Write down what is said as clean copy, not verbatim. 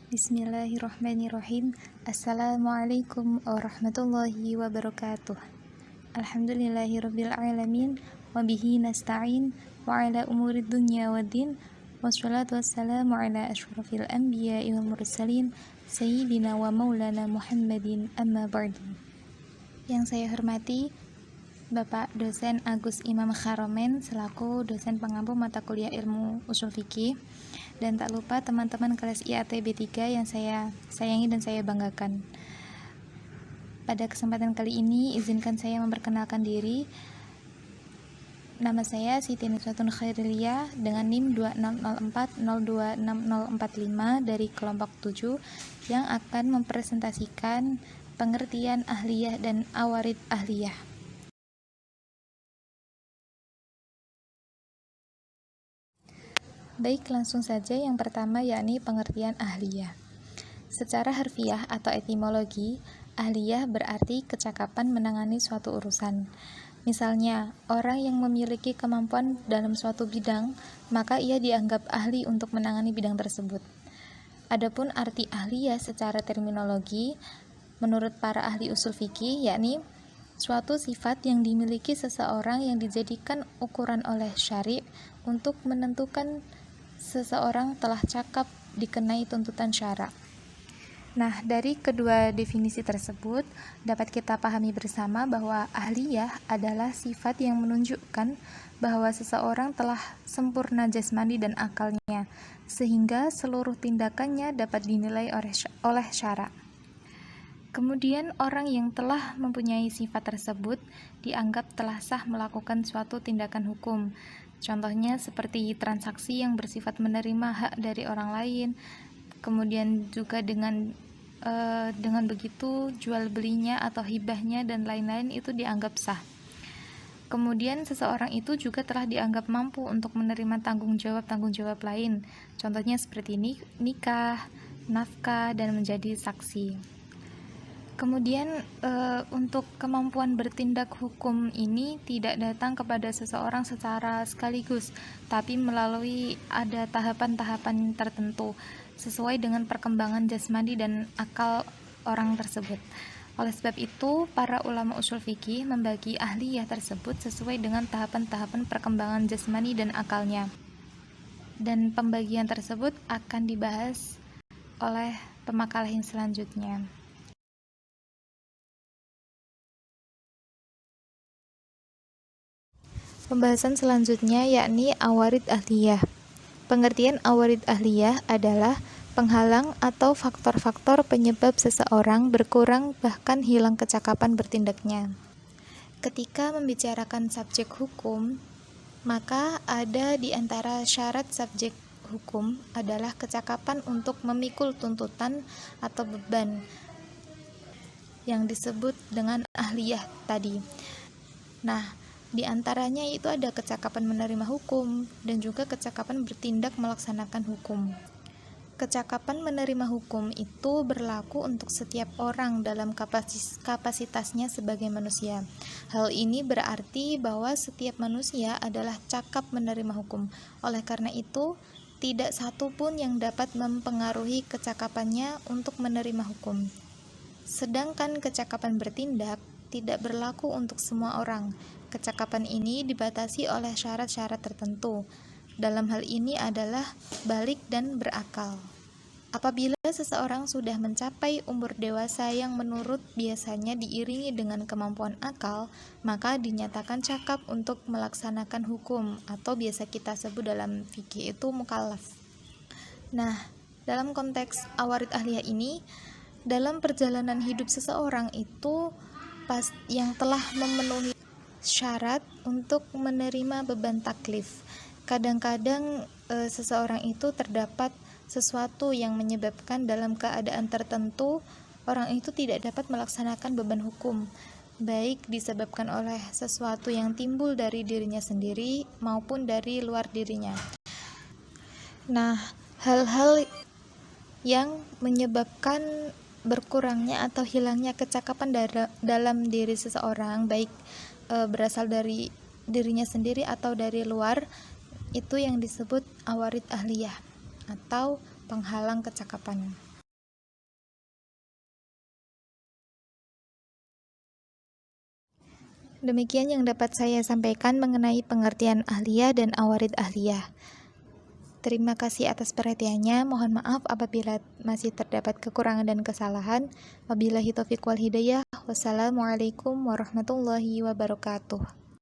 Bismillahirrahmanirrahim. Assalamualaikum warahmatullahi wabarakatuh. Alhamdulillahirabbil alamin wa bihi nasta'in wa ala umurid dunya waddin. Wassalatu wassalamu ala asyrafil anbiya'i wal mursalin sayyidina wa maulana Muhammadin amma ba'du. Yang saya hormati Bapak dosen Agus Imam Kharomen selaku dosen pengampu mata kuliah ilmu usul fikih, dan tak lupa teman-teman kelas IATB 3 yang saya sayangi dan saya banggakan. Pada kesempatan kali ini izinkan saya memperkenalkan diri. Nama saya Siti Nusratun Khairiyah dengan NIM 2604026045 dari kelompok 7 yang akan mempresentasikan pengertian ahliyah dan awarid ahliyah. Baik, langsung saja yang pertama yakni pengertian ahliyah. Secara harfiah atau etimologi, ahliyah berarti kecakapan menangani suatu urusan. Misalnya, orang yang memiliki kemampuan dalam suatu bidang, maka ia dianggap ahli untuk menangani bidang tersebut. Adapun arti ahliyah secara terminologi, menurut para ahli usul fikih, yakni suatu sifat yang dimiliki seseorang yang dijadikan ukuran oleh syari' untuk menentukan seseorang telah cakap dikenai tuntutan syara'. Nah, dari kedua definisi tersebut dapat kita pahami bersama bahwa ahliyah adalah sifat yang menunjukkan bahwa seseorang telah sempurna jasmani dan akalnya, sehingga seluruh tindakannya dapat dinilai oleh syara'. Kemudian orang yang telah mempunyai sifat tersebut dianggap telah sah melakukan suatu tindakan hukum. Contohnya seperti transaksi yang bersifat menerima hak dari orang lain. Kemudian juga dengan begitu jual belinya atau hibahnya dan lain-lain itu dianggap sah. Kemudian seseorang itu juga telah dianggap mampu untuk menerima tanggung jawab lain. Contohnya seperti nikah, nafkah, dan menjadi saksi. Kemudian untuk kemampuan bertindak hukum ini tidak datang kepada seseorang secara sekaligus, tapi melalui ada tahapan-tahapan tertentu sesuai dengan perkembangan jasmani dan akal orang tersebut. Oleh sebab itu, para ulama usul fikih membagi ahliyah tersebut sesuai dengan tahapan-tahapan perkembangan jasmani dan akalnya. Dan pembagian tersebut akan dibahas oleh pemakalah yang selanjutnya. Pembahasan selanjutnya yakni awarid ahliyah. Pengertian awarid ahliyah adalah penghalang atau faktor-faktor penyebab seseorang berkurang bahkan hilang kecakapan bertindaknya. Ketika membicarakan subjek hukum, maka ada di antara syarat subjek hukum adalah kecakapan untuk memikul tuntutan atau beban yang disebut dengan ahliyah tadi. Nah, di antaranya itu ada kecakapan menerima hukum dan juga kecakapan bertindak melaksanakan hukum. Kecakapan menerima hukum itu berlaku untuk setiap orang dalam kapasitasnya sebagai manusia. Hal ini berarti bahwa setiap manusia adalah cakap menerima hukum. Oleh karena itu, tidak satu pun yang dapat mempengaruhi kecakapannya untuk menerima hukum. Sedangkan kecakapan bertindak tidak berlaku untuk semua orang. Kecakapan ini dibatasi oleh syarat-syarat tertentu. Dalam hal ini adalah balik dan berakal. Apabila seseorang sudah mencapai umur dewasa yang menurut biasanya diiringi dengan kemampuan akal, maka dinyatakan cakap untuk melaksanakan hukum atau biasa kita sebut dalam fikih itu mukallaf. Nah, dalam konteks awarid ahliyah ini, dalam perjalanan hidup seseorang itu yang telah memenuhi syarat untuk menerima beban taklif. Kadang-kadang seseorang itu terdapat sesuatu yang menyebabkan dalam keadaan tertentu orang itu tidak dapat melaksanakan beban hukum, baik disebabkan oleh sesuatu yang timbul dari dirinya sendiri maupun dari luar dirinya. Nah, hal-hal yang menyebabkan berkurangnya atau hilangnya kecakapan dalam diri seseorang, baik berasal dari dirinya sendiri atau dari luar, itu yang disebut awarid ahliyah atau penghalang kecakapan. Demikian yang dapat saya sampaikan mengenai pengertian ahliyah dan awarid ahliyah. Terima kasih atas perhatiannya. Mohon maaf apabila masih terdapat kekurangan dan kesalahan. Wabillahi taufiq wal hidayah. Wassalamualaikum warahmatullahi wabarakatuh.